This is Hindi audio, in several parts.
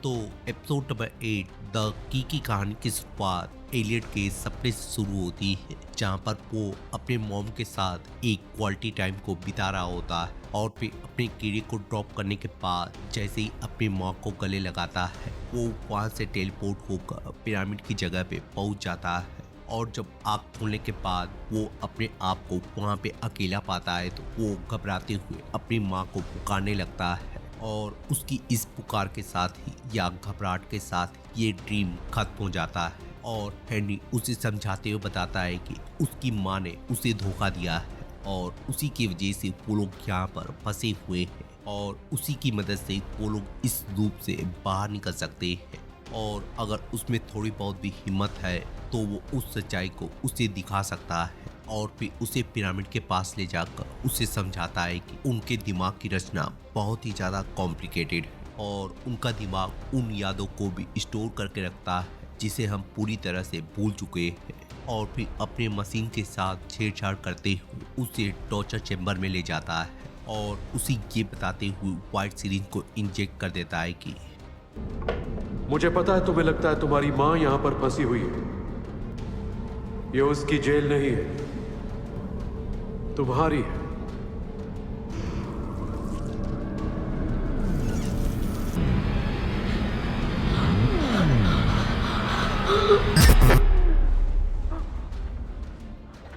तो एपिसोड नंबर 8 द की कहानी की शुरुआत एलियट के सपने से शुरू होती है, जहां पर वो अपने मॉम के साथ एक क्वालिटी टाइम को बिता रहा होता है और फिर अपने कीड़े को ड्रॉप करने के बाद जैसे ही अपनी माँ को गले लगाता है वो वहां से टेलीपोर्ट होकर पिरामिड की जगह पे पहुंच जाता है। और जब आँख खोलने के बाद वो अपने आप को वहाँ पे अकेला पाता है तो वो घबराते हुए अपनी माँ को पुकारने लगता है और उसकी इस पुकार के साथ ही या घबराहट के साथ ये ड्रीम खत्म हो जाता है। और हेनरी उसे समझाते हुए बताता है कि उसकी माँ ने उसे धोखा दिया है और उसी की वजह से वो लोग यहाँ पर फंसे हुए हैं और उसी की मदद से वो लोग इस लूप से बाहर निकल सकते हैं। और अगर उसमें थोड़ी बहुत भी हिम्मत है तो वो उस सच्चाई को उसे दिखा सकता है और फिर उसे पिरामिड के पास ले जाकर उसे समझाता है कि उनके दिमाग की रचना बहुत ही ज़्यादा कॉम्प्लिकेटेड है और उनका दिमाग उन यादों को भी स्टोर करके रखता है जिसे हम पूरी तरह से भूल चुके हैं। और फिर अपने मशीन के साथ छेड़छाड़ करते हुए उसे टॉर्चर चैम्बर में ले जाता है और उसे ये बताते हुए व्हाइट सिरिंज को इंजेक्ट कर देता है कि मुझे पता है तुम्हें लगता है तुम्हारी माँ यहाँ पर फंसी हुई है। ये उसकी जेल नहीं है, तुम्हारी है।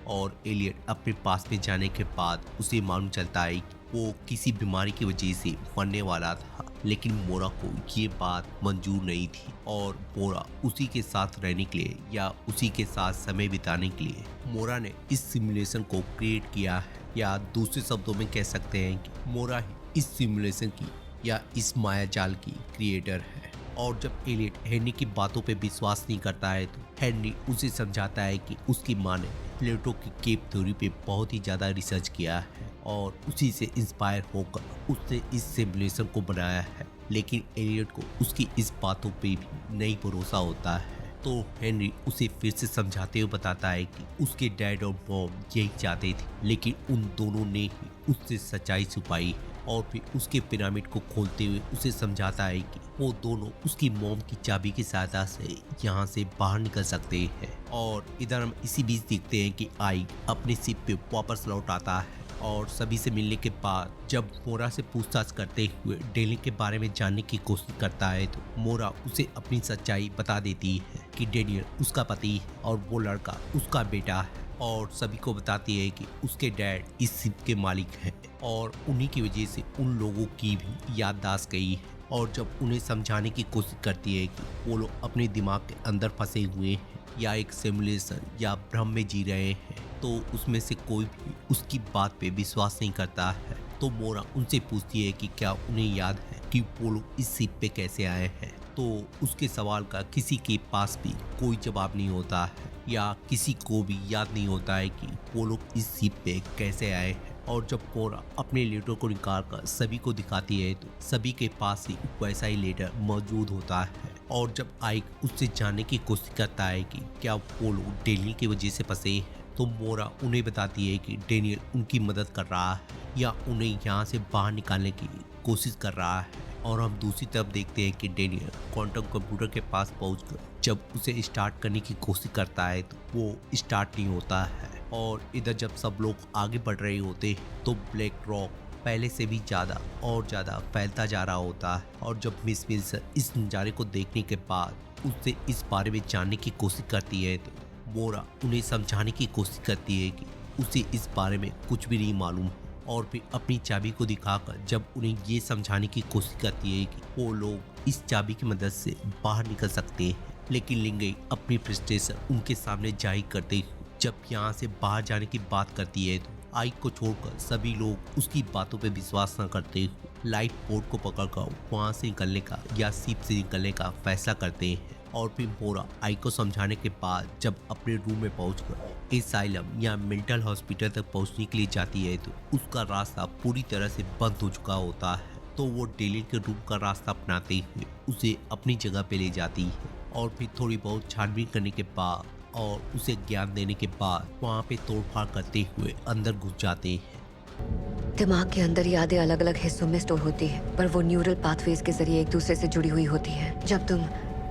और एलियट अपने पास में जाने के बाद उसे मालूम चलता है कि वो किसी बीमारी की वजह से मरने वाला था, लेकिन मोरा को ये बात मंजूर नहीं थी और मोरा उसी के साथ रहने के लिए या उसी के साथ समय बिताने के लिए मोरा ने इस सिमुलेशन को क्रिएट किया है, या दूसरे शब्दों में कह सकते हैं कि मोरा ही इस सिमुलेशन की या इस माया जाल की क्रिएटर है। और जब एलियट हेनरी की बातों पे विश्वास नहीं करता है तो हेनरी उसे समझाता है कि उसकी माँ ने प्लेटो की केप थ्योरी पे बहुत ही ज़्यादा रिसर्च किया है और उसी से इंस्पायर होकर उसने इस सिमुलेशन को बनाया है। लेकिन एलियट को उसकी इस बातों पे भी नहीं भरोसा होता है, तो हेनरी उसे फिर से समझाते हुए बताता है कि उसके डैड और मॉम यही चाहते थे, लेकिन उन दोनों ने ही उससे सच्चाई छुपाई है। और फिर उसके पिरामिड को खोलते हुए उसे समझाता है कि वो दोनों उसकी मॉम की चाबी की सहायता से यहाँ से बाहर निकल सकते हैं। और इधर हम इसी बीच देखते हैं कि आइक अपने शिप पे वापस लौट आता है और सभी से मिलने के बाद जब मोरा से पूछताछ करते हुए डेनियल के बारे में जानने की कोशिश करता है तो मोरा उसे अपनी सच्चाई बता देती है कि डेनियल उसका पति है और वो लड़का उसका बेटा है, और सभी को बताती है कि उसके डैड इस शिप के मालिक हैं और उन्हीं की वजह से उन लोगों की भी याददाश्त गई है। और जब उन्हें समझाने की कोशिश करती है कि वो लोग अपने दिमाग के अंदर फंसे हुए हैं या एक सिमुलेशन या भ्रम में जी रहे हैं, तो उसमें से कोई भी उसकी बात पे विश्वास नहीं करता है। तो मोरा उनसे पूछती है कि क्या उन्हें याद है कि वो लोग इस शिप पे कैसे आए हैं, तो उसके सवाल का किसी के पास भी कोई जवाब नहीं होता है या किसी को भी याद नहीं होता है कि वो लोग इस शिप पे कैसे आए हैं। और जब मोरा अपने लेटर को निकाल कर सभी को दिखाती है तो सभी के पास ही वैसा ही लेटर मौजूद होता है। और जब आइक उससे जानने की कोशिश करता है कि क्या वो लोग डेनियल की वजह से फंसे हैं, तो मोरा उन्हें बताती है कि डेनियल उनकी मदद कर रहा है या उन्हें यहाँ से बाहर निकालने की कोशिश कर रहा है। और हम दूसरी तरफ देखते हैं कि डेनियल क्वांटम कंप्यूटर के पास पहुंचकर जब उसे स्टार्ट करने की कोशिश करता है तो वो स्टार्ट नहीं होता है। और इधर जब सब लोग आगे बढ़ रहे होते हैं तो ब्लैक रॉक पहले से भी ज़्यादा और ज़्यादा फैलता जा रहा होता है। और जब मिस विल्सन इस नज़ारे को देखने के बाद उससे इस बारे में जानने की कोशिश करती है तो मोरा उन्हें समझाने की कोशिश करती है कि उसे इस बारे में कुछ भी नहीं मालूम है। और फिर अपनी चाबी को दिखाकर जब उन्हें ये समझाने की कोशिश करती है कि वो लोग इस चाबी की मदद से बाहर निकल सकते हैं, लेकिन लिंगई अपनी फ्रस्ट्रेशन उनके सामने जाहिर करते हुए जब यहाँ से बाहर जाने की बात करती है तो आइक को छोड़कर सभी लोग उसकी बातों पे विश्वास न करते हुए लाइफ बोर्ड को पकड़कर वहाँ से निकलने का या शिप से निकलने का फैसला करते हैं। और फिर मोरा आइक को समझाने के बाद जब अपने रूम में पहुंचकर एसाइलम या मेंटल हॉस्पिटल तक पहुंचने के लिए जाती है तो उसका रास्ता पूरी तरह से बंद हो चुका होता है। तो वो डेनियल के रूम का रास्ता अपनाते हुए उसे अपनी जगह पे ले जाती है और फिर थोड़ी बहुत छानबीन करने के बाद और उसे ज्ञान देने के बाद वहाँ पे तोड़फाड़ करते हुए अंदर घुस जाते हैं। दिमाग के अंदर यादें अलग अलग हिस्सों में स्टोर होती है, पर वो न्यूरल पाथवेज के जरिए एक दूसरे से जुड़ी हुई होती है। जब तुम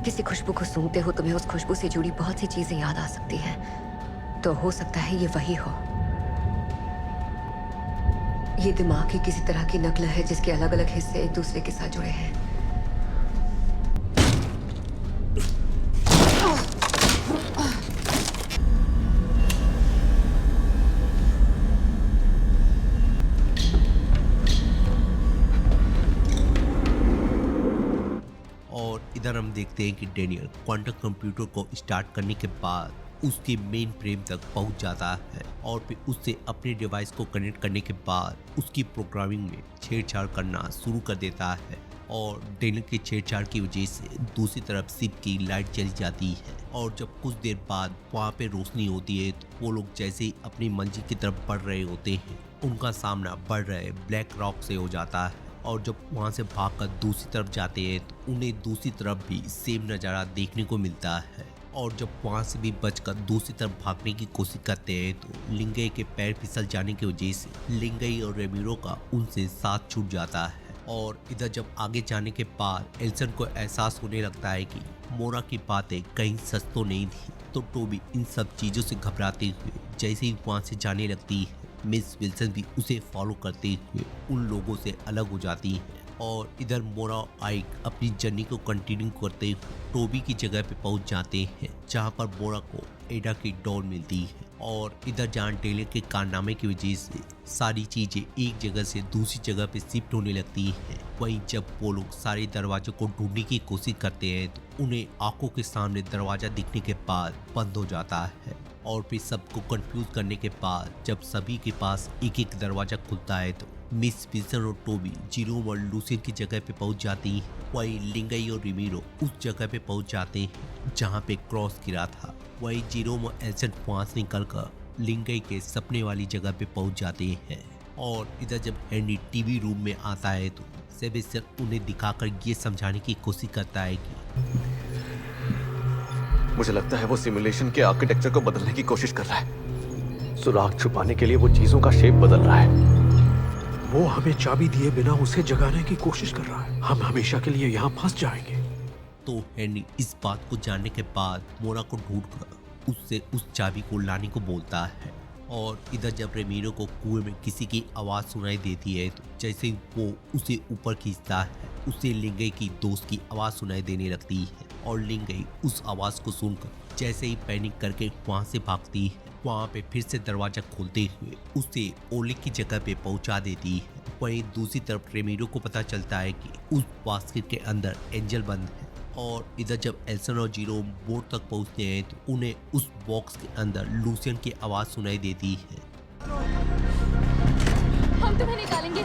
किसी खुशबू को सूंघते हो, तुम्हें उस खुशबू से जुड़ी बहुत सी चीजें याद आ सकती हैं। तो हो सकता है ये वही हो। ये दिमाग की किसी तरह की नकल है जिसके अलग अलग हिस्से एक दूसरे के साथ जुड़े हैं। और इधर हम देखते हैं कि डेनियल क्वांटम कंप्यूटर को स्टार्ट करने के बाद उसके मेन फ्रेम तक पहुंच जाता है और फिर उससे अपने डिवाइस को कनेक्ट करने के बाद उसकी प्रोग्रामिंग में छेड़छाड़ करना शुरू कर देता है। और डेनियल की छेड़छाड़ की वजह से दूसरी तरफ शिप की लाइट चली जाती है और जब कुछ देर बाद वहाँ पे रोशनी होती है तो वो लोग जैसे ही अपनी मंजिल की तरफ बढ़ रहे होते हैं, उनका सामना बढ़ रहे ब्लैक रॉक से हो जाता है। और जब वहाँ से भागकर दूसरी तरफ जाते हैं तो उन्हें दूसरी तरफ भी सेम नज़ारा देखने को मिलता है। और जब वहाँ से भी बचकर दूसरी तरफ भागने की कोशिश करते हैं तो लिंगई के पैर फिसल जाने की वजह से लिंगई और रेमिरो का उनसे साथ छूट जाता है। और इधर जब आगे जाने के बाद एल्सन को एहसास होने लगता है कि मोरा की बातें कहीं सच तो नहीं थी। तो टोबी इन सब चीज़ों से घबराते हुए जैसे ही वहाँ से जाने लगती है, मिस विल्सन भी उसे फॉलो करते हुए उन लोगों से अलग हो जाती है। और इधर मोरा और आइक अपनी जर्नी को कंटिन्यू करते हुए टोबी की जगह पे पहुंच जाते हैं जहां पर मोरा को एडा की डॉल मिलती है। और इधर जहां टेलर के कारनामे की वजह से सारी चीजें एक जगह से दूसरी जगह पे शिफ्ट होने लगती हैं, वहीं जब वो लोग सारे दरवाजों को ढूंढने की कोशिश करते हैं तो उन्हें आंखों के सामने दरवाजा दिखने के बाद बंद हो जाता है। और फिर सबको कंफ्यूज करने के बाद जब सभी के पास एक एक दरवाजा खुलता है तो मिस विल्सन और टोबी जीरोम और लूसियन की जगह पे पहुंच जाती हैं, वहीं लिंगई और रिमीरो उस जगह पे पहुंच जाते हैं जहां पे क्रॉस गिरा था। वहीं जीरोम और एल्सन वहां से निकलकर लिंगई के सपने वाली जगह पे पहुंच जाते हैं। और इधर जब हेनरी टीवी रूम में आता है तो सेबेस्टियन उन्हें दिखाकर ये समझाने की कोशिश करता है कि मुझे लगता है वो सिमुलेशन के आर्किटेक्चर को बदलने की कोशिश कर रहा है। सुराग छुपाने के लिए वो चीजों का शेप बदल रहा है। वो हमें चाबी दिए बिना उसे जगाने की कोशिश कर रहा है। हम हमेशा के लिए यहाँ फंस जाएंगे। तो हेनरी इस बात को जानने के बाद मोरा को ढूंढकर उससे उस चाबी को लाने को बोलता है। और इधर जब रेमीरो को कुएं में किसी की आवाज़ सुनाई देती है तो जैसे ही वो उसे ऊपर खींचता है उसे लिंगई की दोस्त की आवाज़ सुनाई देने लगती है। और लिंगई उस आवाज़ को सुनकर जैसे ही पैनिक करके वहाँ से भागती है, वहाँ पे फिर से दरवाजा खोलते हुए उसे ओले की जगह पे पहुँचा देती है। वहीं दूसरी तरफ रेमीरो को पता चलता है कि उस बास्केट के अंदर एंजल बंद है। और इधर जब एल्सन और जीरोम बोर्ड तक पहुंचते हैं तो उन्हें उस बॉक्स के अंदर लूसियन की आवाज़ सुनाई देती है। हम तुम्हें निकालेंगे।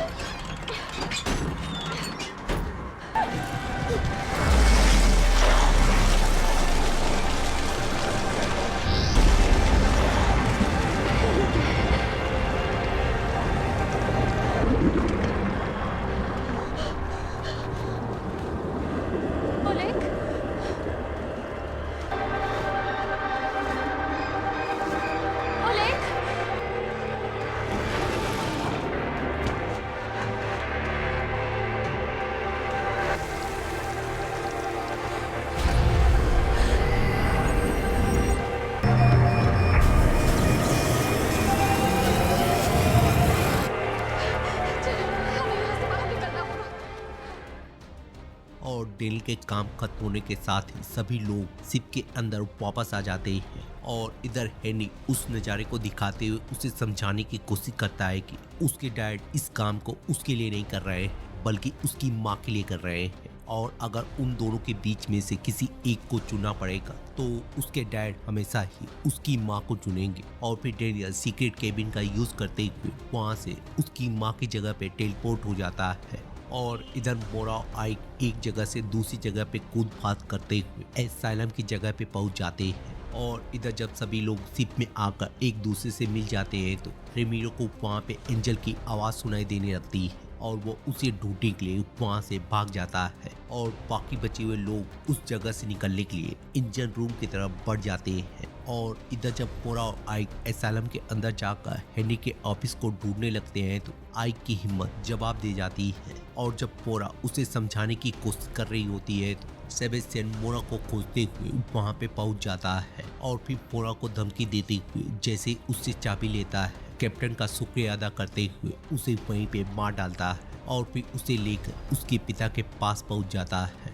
और डेनियल के काम खत्म होने के साथ ही सभी लोग शिप के अंदर वापस आ जाते हैं। और इधर हेनी उस नज़ारे को दिखाते हुए उसे समझाने की कोशिश करता है कि उसके डैड इस काम को उसके लिए नहीं कर रहे हैं बल्कि उसकी माँ के लिए कर रहे हैं। और अगर उन दोनों के बीच में से किसी एक को चुनना पड़ेगा तो उसके डैड हमेशा ही उसकी माँ को चुनेंगे। और फिर डेनियल सीक्रेट केबिन का यूज़ करते हुए वहाँ से उसकी माँ की जगह पे टेलीपोर्ट हो जाता है। और इधर मोरा और आइक एक जगह से दूसरी जगह पे कूद फाद करते हुए एसाइलम की जगह पे पहुंच जाते हैं। और इधर जब सभी लोग शिप में आकर एक दूसरे से मिल जाते हैं तो रेमीरो को वहाँ पे एंजल की आवाज़ सुनाई देने लगती है। और वो उसे ढूंढने के लिए वहाँ से भाग जाता है और बाकी बचे हुए लोग उस जगह से निकलने के लिए इंजन रूम की तरफ बढ़ जाते हैं। और इधर जब मोरा और आइक एसाइलम के अंदर जाकर हेनरी के ऑफिस को ढूंढने लगते हैं तो आइक की हिम्मत जवाब दे जाती है और जब मोरा उसे समझाने की कोशिश कर रही होती है तो सेबेस्टियन मोरा को खोजते हुए वहाँ पे पहुँच जाता है और फिर मोरा को धमकी देते हुए जैसे उससे चाबी लेता है कैप्टन का शुक्रिया अदा करते हुए उसे वहीं पे मार डालता है और फिर उसे लेकर उसके पिता के पास पहुँच जाता है।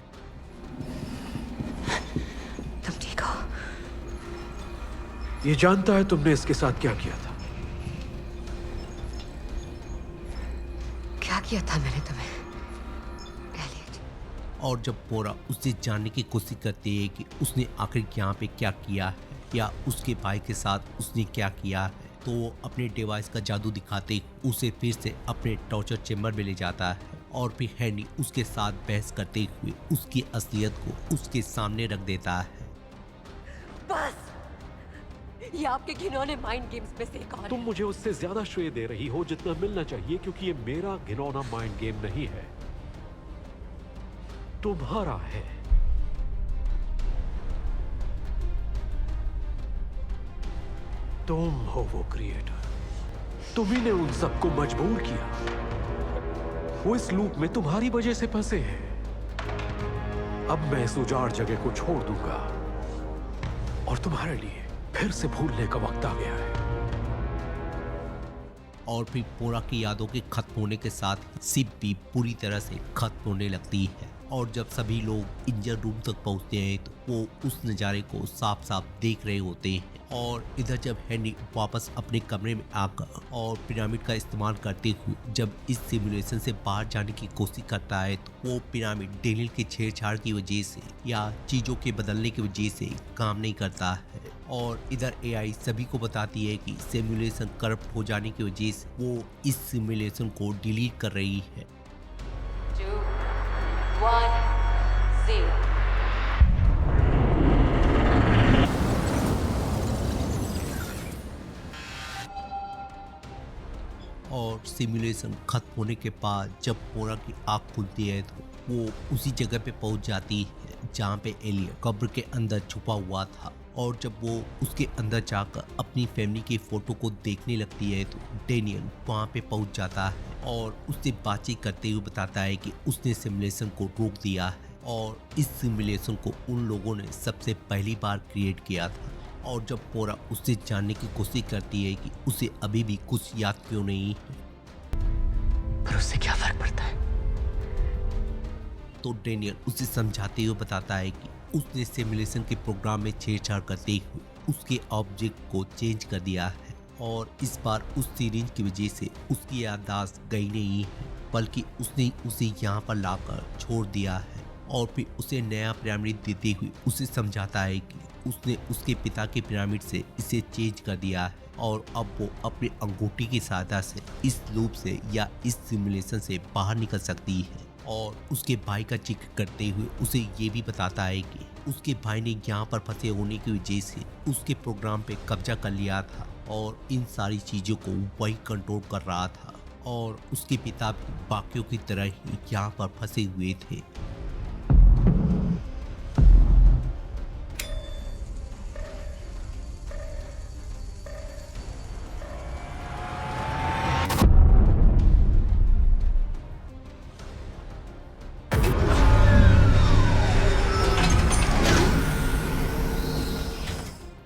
तुम ठीक हो? ये जानता है तुमने इसके साथ क्या किया था। क्या किया था मैंने तुम्हें, एलियट? और जब मोरा उससे जानने की कोशिश करती है कि उसने आखिर यहाँ पे क्या किया है या उसके भाई के साथ उसने क्या किया है तो वो अपने डिवाइस का जादू दिखाते उसे फिर से अपने टॉर्चर चेम्बर में ले जाता है और फिर हेनरी उसके साथ बहस करते हुए उसकी असलियत को उसके सामने रख देता है। बस, ये आपके घिनौने माइंड गेम्स में से एक और तुम है। मुझे उससे ज्यादा श्रेय दे रही हो जितना मिलना चाहिए, क्योंकि ये मेरा घिनौना माइंड गेम नहीं है, तुम्हारा है। तुम हो वो क्रिएटर, तुम्ही ने उन सबको मजबूर किया। वो इस लूप में तुम्हारी वजह से फंसे हैं। अब मैं इस उजाड़ जगह को छोड़ दूंगा और तुम्हारे लिए फिर से भूलने का वक्त आ गया है। और फिर मोरा की यादों के खत्म होने के साथ ही शिप भी पूरी तरह से खत्म होने लगती है और जब सभी लोग इंजन रूम तक पहुंचते हैं तो वो उस नज़ारे को साफ साफ देख रहे होते हैं। और इधर जब हेनरी वापस अपने कमरे में आकर और पिरामिड का इस्तेमाल करते हुए जब इस सिमुलेशन से बाहर जाने की कोशिश करता है तो वो पिरामिड डेनियल के छेड़छाड़ की वजह से या चीज़ों के बदलने की वजह से काम नहीं करता है। और इधर एआई सभी को बताती है कि सिमुलेशन करप्ट हो जाने की वजह से वो इस सिमुलेशन को डिलीट कर रही है। 2, 1, 0। और सिमुलेशन खत्म होने के बाद जब मोरा की आँख खुलती है तो वो उसी जगह पे पहुंच जाती है जहाँ पे एलियट कब्र के अंदर छुपा हुआ था। और जब वो उसके अंदर जाकर अपनी फैमिली की फोटो को देखने लगती है तो डेनियल वहाँ पे पहुंच जाता है और उससे बातचीत करते हुए बताता है कि उसने सिमुलेशन को रोक दिया है और इस सिमुलेशन को उन लोगों ने सबसे पहली बार क्रिएट किया था। और जब मोरा उससे जानने की कोशिश करती है कि उसे अभी भी कुछ याद क्यों नहीं है पर उससे क्या फर्क पड़ता है? तो डेनियल उसे समझाते हुए बताता है कि उसने सिमुलेशन के प्रोग्राम में छेड़छाड़ करते हुए उसके ऑब्जेक्ट को चेंज कर दिया है और इस बार उस सीरीज की वजह से उसकी याददाश्त गई नहीं है बल्कि उसने उसे यहाँ पर लाकर छोड़ दिया है। और फिर उसे नया पिरामिड देते हुए उसे समझाता है कि उसने उसके पिता के पिरामिड से इसे चेंज कर दिया है और अब वो अपनी अंगूठी की सहायता से इस लूप से या इस सिमुलेशन से बाहर निकल सकती है। और उसके भाई का जिक्र करते हुए उसे ये भी बताता है कि उसके भाई ने यहाँ पर फंसे होने की वजह से उसके प्रोग्राम पे कब्जा कर लिया था और इन सारी चीज़ों को वही कंट्रोल कर रहा था और उसके पिता भी बाकियों की तरह ही यहाँ पर फंसे हुए थे।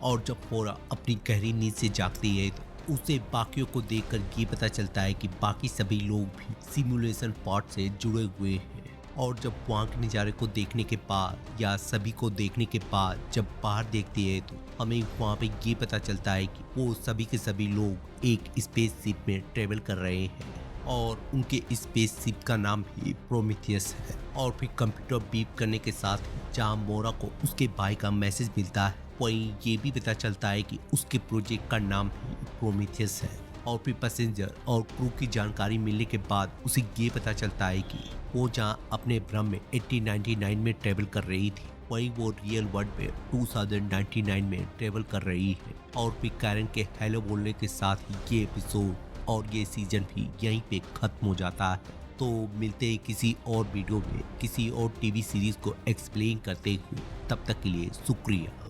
और जब मोरा अपनी गहरी नींद से जागती है तो उसे बाकियों को देखकर ये पता चलता है कि बाकी सभी लोग भी सिमुलेशन पार्ट से जुड़े हुए हैं। और जब वहाँ के नज़ारे को देखने के बाद या सभी को देखने के बाद जब बाहर देखती है तो हमें वहाँ पे ये पता चलता है कि वो सभी के सभी लोग एक स्पेसशिप में ट्रेवल कर रहे हैं और उनके स्पेसशिप का नाम ही प्रोमीथियस है। और फिर कंप्यूटर बीप करने के साथ ही जहाँ मोरा को उसके भाई का मैसेज मिलता है वहीं ये भी पता चलता है कि उसके प्रोजेक्ट का नाम ही प्रोमीथियस है। और फिर पैसेंजर और क्रू की जानकारी मिलने के बाद उसे ये पता चलता है कि वो जहाँ अपने भ्रम में 1899 में ट्रेवल कर रही थी वहीं वो रियल वर्ल्ड में 2099 में ट्रेवल कर रही है। और फिर कैरन के हेलो बोलने के साथ ही ये एपिसोड और ये सीजन भी यहीं पे खत्म हो जाता है। तो मिलते हैं किसी और वीडियो में किसी और टीवी सीरीज को एक्सप्लेन करते हुए। तब तक के लिए शुक्रिया।